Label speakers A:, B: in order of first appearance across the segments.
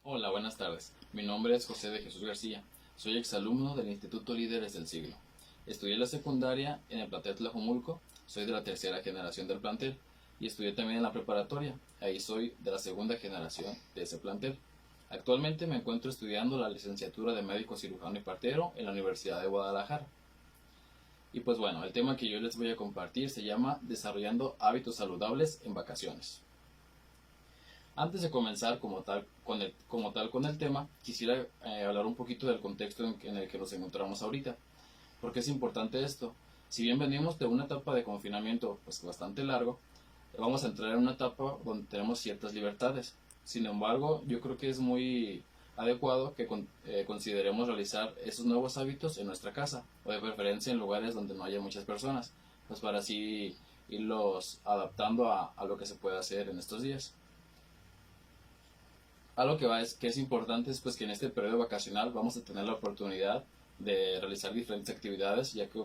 A: Hola, buenas tardes. Mi nombre es José de Jesús García. Soy exalumno del Instituto Líderes del Siglo. Estudié la secundaria en el plantel Tlajomulco, soy de la tercera generación del plantel, y estudié también en la preparatoria, ahí soy de la segunda generación de ese plantel. Actualmente me encuentro estudiando la licenciatura de médico cirujano y partero en la Universidad de Guadalajara. Y pues bueno, el tema que yo les voy a compartir se llama Desarrollando hábitos saludables en vacaciones. Antes de comenzar como tal con el tema, quisiera hablar un poquito del contexto en el que nos encontramos ahorita. ¿Por qué es importante esto? Si bien venimos de una etapa de confinamiento pues bastante largo, vamos a entrar en una etapa donde tenemos ciertas libertades. Sin embargo, yo creo que es muy adecuado que consideremos realizar esos nuevos hábitos en nuestra casa, o de preferencia en lugares donde no haya muchas personas, pues para así irlos adaptando a lo que se puede hacer en estos días. Algo que es importante es pues que en este periodo vacacional vamos a tener la oportunidad de realizar diferentes actividades, ya que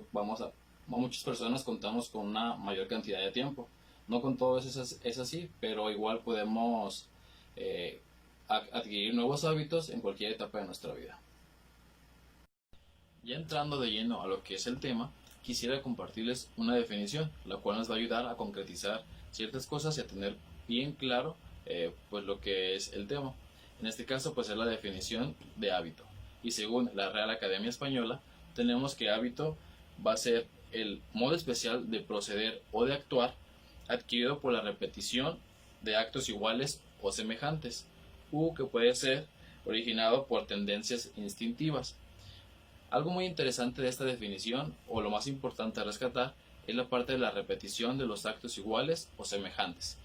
A: muchas personas contamos con una mayor cantidad de tiempo. No con todos es así, pero igual podemos eh, adquirir nuevos hábitos en cualquier etapa de nuestra vida. Ya entrando de lleno a lo que es el tema, quisiera compartirles una definición, la cual nos va a ayudar a concretizar ciertas cosas y a tener bien claro pues lo que es el tema. En este caso pues es la definición de hábito. Y según la Real Academia Española, tenemos que hábito va a ser el modo especial de proceder o de actuar adquirido por la repetición de actos iguales o semejantes, u que puede ser originado por tendencias instintivas. Algo muy interesante de esta definición, o lo más importante a rescatar, es la parte de la repetición de los actos iguales o semejantes.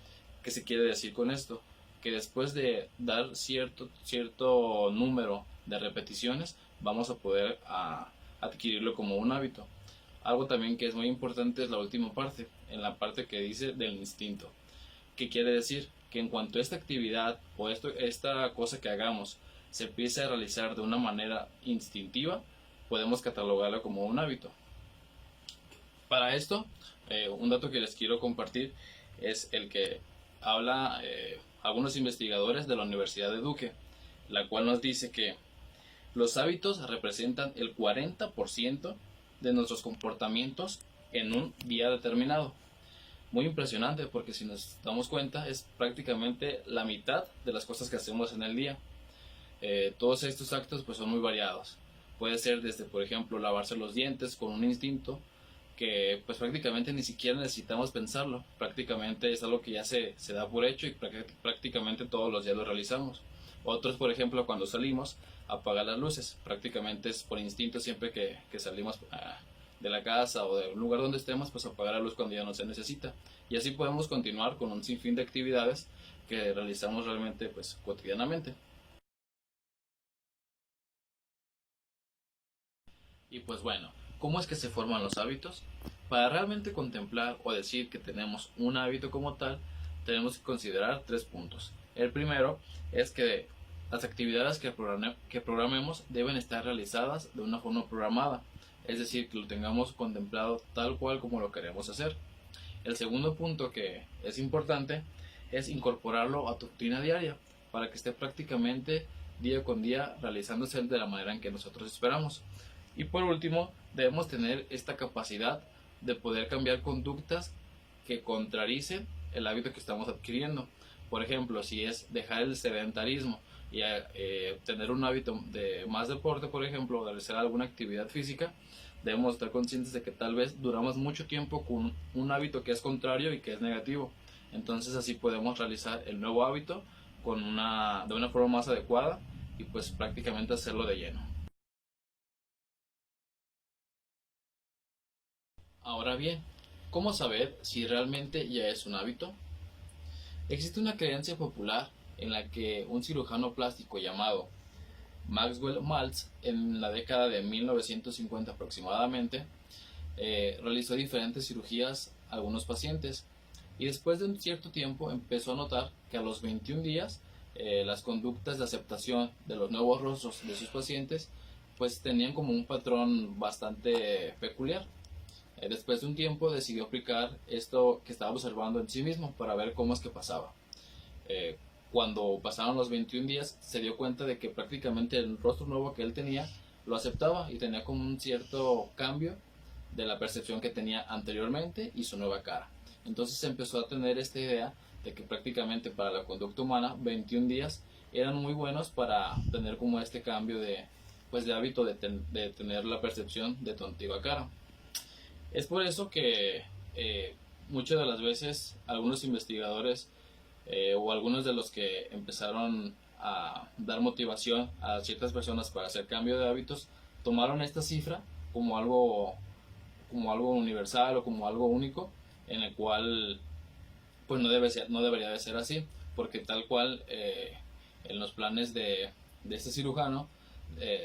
A: ¿Qué se quiere decir con esto? Que después de dar cierto número de repeticiones, vamos a poder adquirirlo como un hábito. Algo también que es muy importante es la última parte, en la parte que dice del instinto. ¿Qué quiere decir? Que en cuanto a esta actividad o esta cosa que hagamos se empiece a realizar de una manera instintiva, podemos catalogarlo como un hábito. Para esto, un dato que les quiero compartir es el que habla algunos investigadores de la Universidad de Duke, la cual nos dice que los hábitos representan el 40% de nuestros comportamientos en un día determinado. Muy impresionante porque si nos damos cuenta es prácticamente la mitad de las cosas que hacemos en el día. Todos estos actos pues son muy variados. Puede ser desde, por ejemplo, lavarse los dientes con un instinto que pues prácticamente ni siquiera necesitamos pensarlo. Prácticamente es algo que ya se da por hecho y prácticamente todos los días lo realizamos. Otros, por ejemplo, cuando salimos, apagar las luces. Prácticamente es por instinto siempre que salimos de la casa o del lugar donde estemos, pues apagar la luz cuando ya no se necesita. Y así podemos continuar con un sinfín de actividades que realizamos realmente pues cotidianamente. Y pues bueno, ¿cómo es que se forman los hábitos? Para realmente contemplar o decir que tenemos un hábito como tal, tenemos que considerar tres puntos. El primero es que las actividades que programemos deben estar realizadas de una forma programada, es decir, que lo tengamos contemplado tal cual como lo queremos hacer. El segundo punto que es importante es incorporarlo a tu rutina diaria para que esté prácticamente día con día realizándose de la manera en que nosotros esperamos. Y por último, debemos tener esta capacidad de poder cambiar conductas que contraricen el hábito que estamos adquiriendo. Por ejemplo, si es dejar el sedentarismo y tener un hábito de más deporte, por ejemplo, o de realizar alguna actividad física, debemos estar conscientes de que tal vez duramos mucho tiempo con un hábito que es contrario y que es negativo. Entonces así podemos realizar el nuevo hábito de una forma más adecuada y pues prácticamente hacerlo de lleno. Ahora bien, ¿cómo saber si realmente ya es un hábito? Existe una creencia popular en la que un cirujano plástico llamado Maxwell Maltz en la década de 1950 aproximadamente realizó diferentes cirugías a algunos pacientes y después de un cierto tiempo empezó a notar que a los 21 días las conductas de aceptación de los nuevos rostros de sus pacientes pues tenían como un patrón bastante peculiar. Después de un tiempo decidió aplicar esto que estaba observando en sí mismo para ver cómo es que pasaba. Eh, cuando pasaron los 21 días se dio cuenta de que prácticamente el rostro nuevo que él tenía lo aceptaba y tenía como un cierto cambio de la percepción que tenía anteriormente y su nueva cara. Entonces empezó a tener esta idea de que prácticamente para la conducta humana 21 días eran muy buenos para tener como este cambio de, pues de hábito de tener la percepción de tu antigua cara. Es por eso que muchas de las veces algunos investigadores o algunos de los que empezaron a dar motivación a ciertas personas para hacer cambio de hábitos tomaron esta cifra como algo universal o como algo único en el cual pues no debería de ser así, porque tal cual en los planes de este cirujano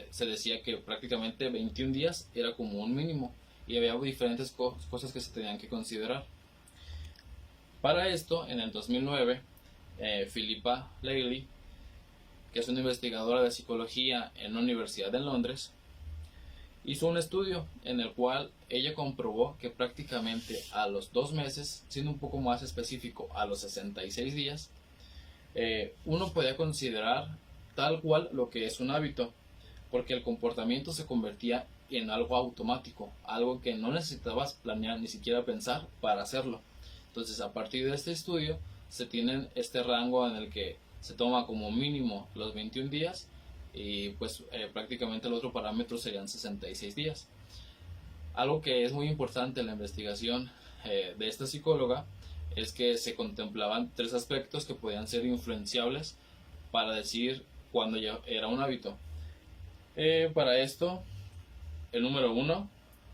A: se decía que prácticamente 21 días era como un mínimo y había diferentes cosas que se tenían que considerar. Para esto, en el 2009, Philippa Lilly, que es una investigadora de psicología en la Universidad de Londres, hizo un estudio en el cual ella comprobó que prácticamente a los 2 meses, siendo un poco más específico, a los 66 días, uno podía considerar tal cual lo que es un hábito, porque el comportamiento se convertía en algo automático, algo que no necesitabas planear ni siquiera pensar para hacerlo. Entonces, a partir de este estudio, se tiene este rango en el que se toma como mínimo los 21 días y pues prácticamente el otro parámetro serían 66 días. Algo que es muy importante en la investigación de esta psicóloga es que se contemplaban 3 aspectos que podían ser influenciables para decir cuándo ya era un hábito. Para esto, el número 1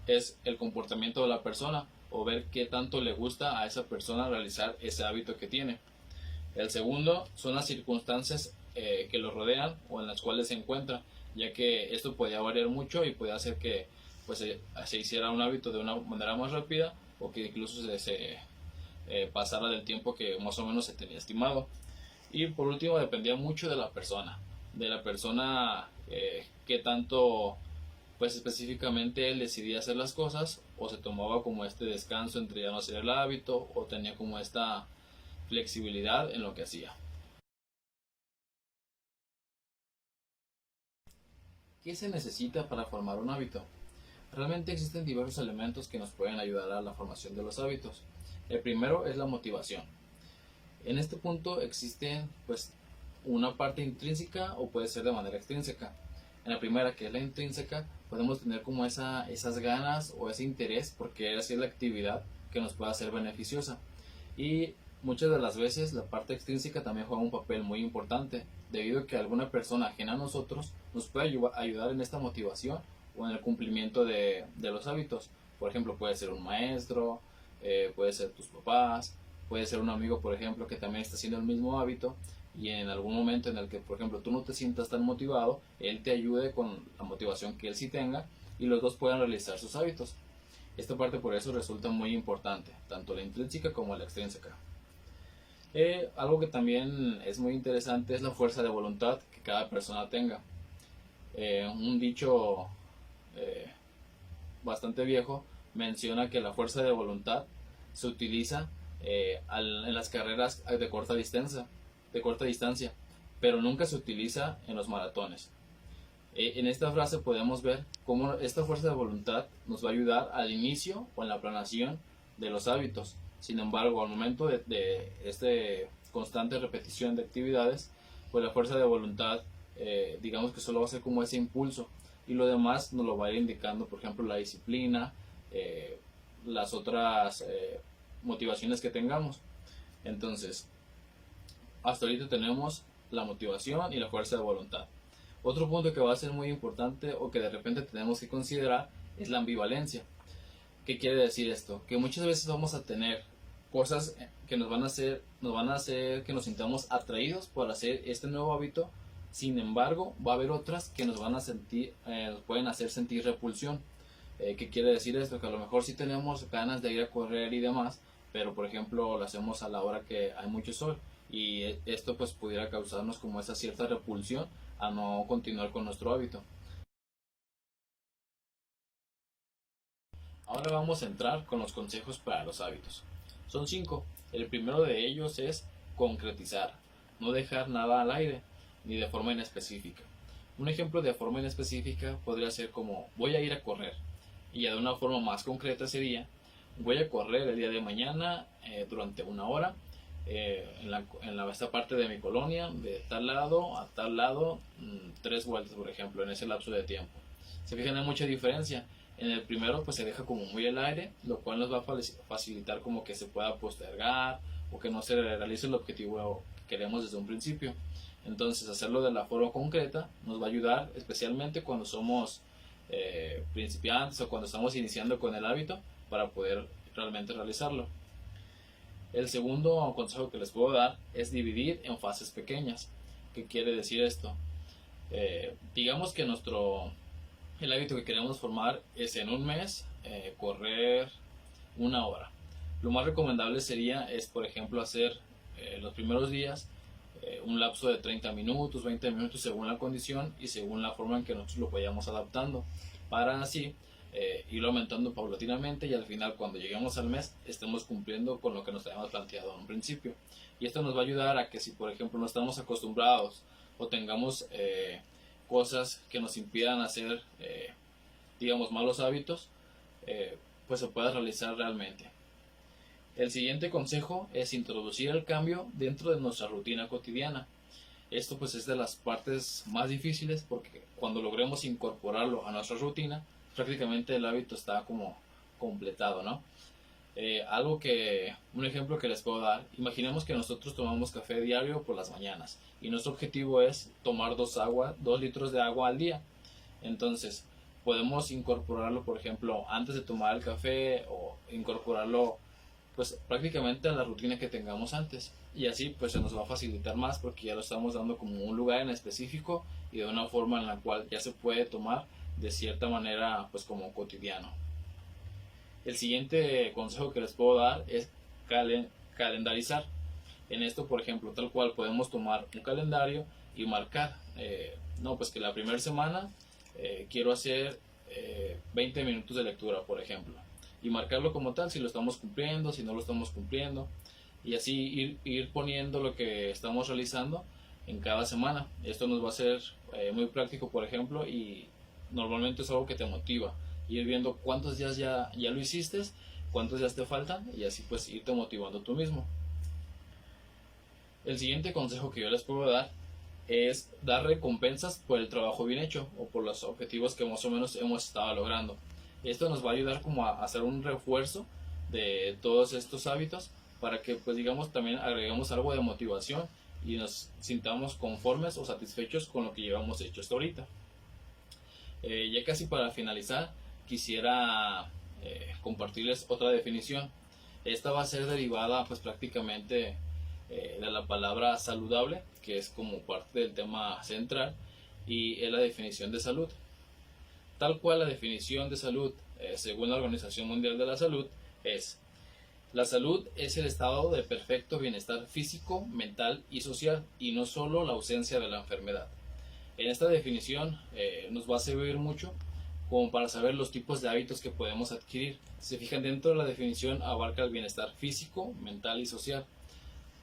A: es el comportamiento de la persona o ver qué tanto le gusta a esa persona realizar ese hábito que tiene. El segundo son las circunstancias que lo rodean o en las cuales se encuentra, ya que esto podía variar mucho y podía hacer que pues, se hiciera un hábito de una manera más rápida o que incluso se pasara del tiempo que más o menos se tenía estimado. Y por último, dependía mucho de la persona que tanto pues específicamente él decidía hacer las cosas o se tomaba como este descanso entre ya no hacer el hábito o tenía como esta flexibilidad en lo que hacía. ¿Qué se necesita para formar un hábito? Realmente existen diversos elementos que nos pueden ayudar a la formación de los hábitos. El primero es la motivación. En este punto existe pues una parte intrínseca o puede ser de manera extrínseca. En la primera, que es la intrínseca, podemos tener como esas ganas o ese interés por querer hacer la actividad que nos pueda ser beneficiosa. Y muchas de las veces la parte extrínseca también juega un papel muy importante, debido a que alguna persona ajena a nosotros nos puede ayudar en esta motivación o en el cumplimiento de los hábitos. Por ejemplo, puede ser un maestro, puede ser tus papás, puede ser un amigo, por ejemplo, que también está haciendo el mismo hábito y en algún momento en el que, por ejemplo, tú no te sientas tan motivado, él te ayude con la motivación que él sí tenga y los dos puedan realizar sus hábitos. Esta parte por eso resulta muy importante, tanto la intrínseca como la extrínseca. Algo que también es muy interesante es la fuerza de voluntad que cada persona tenga. Un dicho bastante viejo menciona que la fuerza de voluntad se utiliza en las carreras de corta distancia, pero nunca se utiliza en los maratones. En esta frase podemos ver cómo esta fuerza de voluntad nos va a ayudar al inicio o en la planeación de los hábitos. Sin embargo, al momento de esta constante repetición de actividades, pues la fuerza de voluntad, digamos que solo va a ser como ese impulso y lo demás nos lo va a ir indicando, por ejemplo, la disciplina, las otras motivaciones que tengamos. Entonces, hasta ahorita tenemos la motivación y la fuerza de voluntad. Otro punto que va a ser muy importante o que de repente tenemos que considerar es la ambivalencia. ¿Qué quiere decir esto? Que muchas veces vamos a tener cosas que nos van a hacer que nos sintamos atraídos por hacer este nuevo hábito. Sin embargo, va a haber otras que nos nos pueden hacer sentir repulsión. ¿Qué quiere decir esto? Que a lo mejor sí tenemos ganas de ir a correr y demás, pero por ejemplo lo hacemos a la hora que hay mucho sol y esto pues pudiera causarnos como esa cierta repulsión a no continuar con nuestro hábito. Ahora vamos a entrar con los consejos para los hábitos. Son 5. El primero de ellos es concretizar. no dejar nada al aire, ni de forma inespecífica. Un ejemplo de forma inespecífica podría ser como voy a ir a correr. Y ya de una forma más concreta sería voy a correr el día de mañana durante una hora esta parte de mi colonia, de tal lado a tal lado, 3 vueltas, por ejemplo, en ese lapso de tiempo. Se fijan, hay mucha diferencia. En el primero pues se deja como muy al aire, lo cual nos va a facilitar como que se pueda postergar o que no se realice el objetivo que queremos desde un principio. Entonces hacerlo de la forma concreta nos va a ayudar, especialmente cuando somos principiantes o cuando estamos iniciando con el hábito, para poder realmente realizarlo. El segundo consejo que les puedo dar es dividir en fases pequeñas. ¿Qué quiere decir esto? Digamos que el hábito que queremos formar es en un mes correr una hora. Lo más recomendable es, por ejemplo, hacer los primeros días un lapso de 30 minutos, 20 minutos según la condición y según la forma en que nosotros lo vayamos adaptando, para así irlo aumentando paulatinamente y al final, cuando lleguemos al mes, estemos cumpliendo con lo que nos habíamos planteado en un principio. Y esto nos va a ayudar a que, si por ejemplo no estamos acostumbrados o tengamos cosas que nos impidan hacer digamos malos hábitos, pues se pueda realizar realmente. El siguiente consejo es introducir el cambio dentro de nuestra rutina cotidiana. Esto pues es de las partes más difíciles, porque cuando logremos incorporarlo a nuestra rutina, prácticamente el hábito está como completado, ¿no? Un ejemplo que les puedo dar: imaginemos que nosotros tomamos café diario por las mañanas y nuestro objetivo es tomar 2 litros de agua al día. Entonces podemos incorporarlo, por ejemplo, antes de tomar el café, o incorporarlo pues prácticamente a la rutina que tengamos antes, y así pues se nos va a facilitar más, porque ya lo estamos dando como un lugar en específico y de una forma en la cual ya se puede tomar de cierta manera pues como cotidiano. El siguiente consejo que les puedo dar es calendarizar. En esto, por ejemplo, tal cual podemos tomar un calendario y marcar, no, pues que la primera semana quiero hacer 20 minutos de lectura, por ejemplo, y marcarlo como tal, si lo estamos cumpliendo, si no lo estamos cumpliendo, y así ir poniendo lo que estamos realizando en cada semana. Esto nos va a ser muy práctico, por ejemplo, y normalmente es algo que te motiva, ir viendo cuántos días ya lo hiciste, cuántos días te faltan, y así pues irte motivando tú mismo. El siguiente consejo que yo les puedo dar es dar recompensas por el trabajo bien hecho o por los objetivos que más o menos hemos estado logrando. Esto nos va a ayudar como a hacer un refuerzo de todos estos hábitos, para que pues digamos también agreguemos algo de motivación y nos sintamos conformes o satisfechos con lo que llevamos hecho hasta ahorita. Ya casi para finalizar, quisiera compartirles otra definición. Esta va a ser derivada pues prácticamente de la palabra saludable, que es como parte del tema central, y es la definición de salud. Tal cual, la definición de salud, según la Organización Mundial de la Salud, es: la salud es el estado de perfecto bienestar físico, mental y social, y no solo la ausencia de la enfermedad. En esta definición nos va a servir mucho como para saber los tipos de hábitos que podemos adquirir. Si se fijan, dentro de la definición abarca el bienestar físico, mental y social.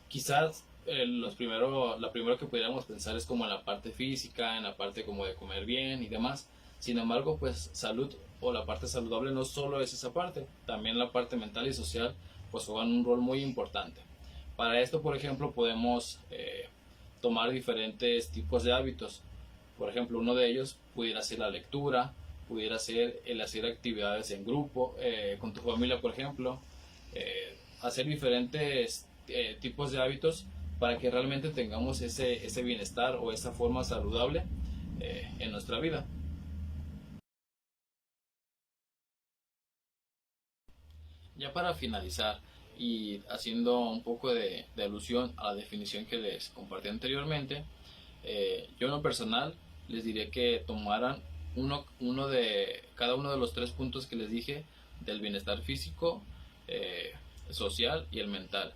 A: Quizás la primero que pudiéramos pensar es como en la parte física, en la parte como de comer bien y demás. Sin embargo, pues salud o la parte saludable no solo es esa parte, también la parte mental y social pues juegan un rol muy importante. Para esto, por ejemplo, podemos tomar diferentes tipos de hábitos. Por ejemplo, uno de ellos pudiera ser la lectura, pudiera ser el hacer actividades en grupo, con tu familia, por ejemplo, hacer diferentes tipos de hábitos para que realmente tengamos ese bienestar o esa forma saludable en nuestra vida. Ya para finalizar, y haciendo un poco de alusión a la definición que les compartí anteriormente, yo en lo personal les diría que tomaran cada uno de los 3 puntos que les dije, del bienestar físico, social y el mental,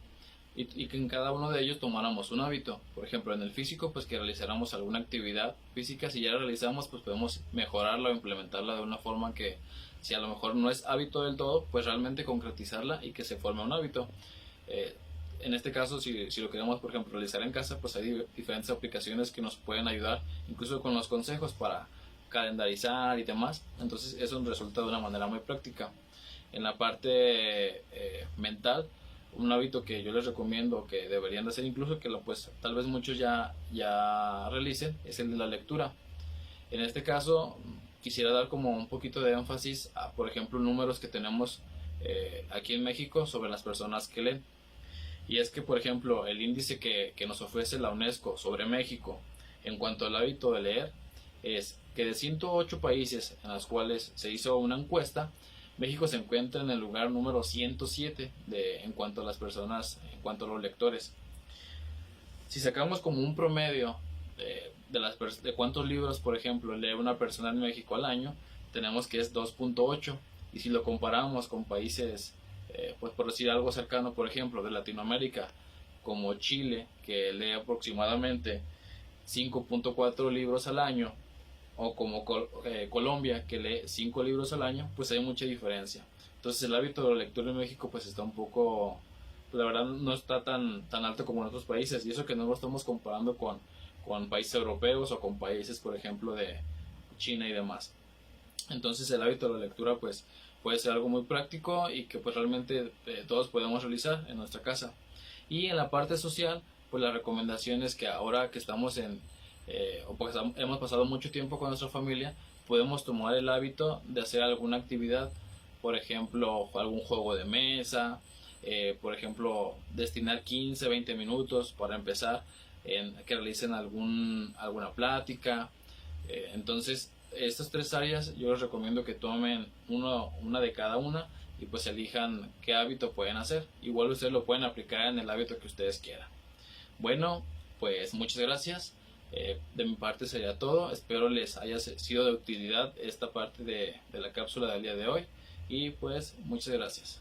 A: y que en cada uno de ellos tomáramos un hábito. Por ejemplo, en el físico, pues que realizáramos alguna actividad física. Si ya la realizamos, pues podemos mejorarla o implementarla de una forma que, si a lo mejor no es hábito del todo, pues realmente concretizarla y que se forme un hábito. en este caso, si lo queremos, por ejemplo, realizar en casa, pues hay diferentes aplicaciones que nos pueden ayudar, incluso con los consejos para calendarizar y demás. Entonces eso resulta de una manera muy práctica. En la parte mental, un hábito que yo les recomiendo que deberían de hacer, incluso que pues tal vez muchos ya realicen, es el de la lectura. En este caso quisiera dar como un poquito de énfasis a, por ejemplo, números que tenemos aquí en México sobre las personas que leen. Y es que, por ejemplo, el índice que nos ofrece la UNESCO sobre México en cuanto al hábito de leer es que de 108 países en los cuales se hizo una encuesta, México se encuentra en el lugar número 107 en cuanto a las personas, en cuanto a los lectores. Si sacamos como un promedio de cuántos libros, por ejemplo, lee una persona en México al año, tenemos que es 2.8. Y si lo comparamos con países, pues por decir algo cercano, por ejemplo, de Latinoamérica, como Chile, que lee aproximadamente 5.4 libros al año, o como Colombia, que lee 5 libros al año, pues hay mucha diferencia. Entonces el hábito de la lectura en México pues está un poco, la verdad no está tan alto como en otros países, y eso que no lo estamos comparando con países europeos o con países, por ejemplo, de China y demás. Entonces el hábito de la lectura pues puede ser algo muy práctico y que pues realmente todos podemos realizar en nuestra casa. Y en la parte social, pues la recomendación es que ahora que estamos o pues hemos pasado mucho tiempo con nuestra familia, podemos tomar el hábito de hacer alguna actividad, por ejemplo, algún juego de mesa, por ejemplo, destinar 15, 20 minutos para empezar, en que realicen alguna plática. Entonces, estas tres áreas yo les recomiendo que tomen una de cada una y pues elijan qué hábito pueden hacer. Igual ustedes lo pueden aplicar en el hábito que ustedes quieran. Bueno, pues muchas gracias. De mi parte sería todo. Espero les haya sido de utilidad esta parte de la cápsula del día de hoy. Y pues muchas gracias.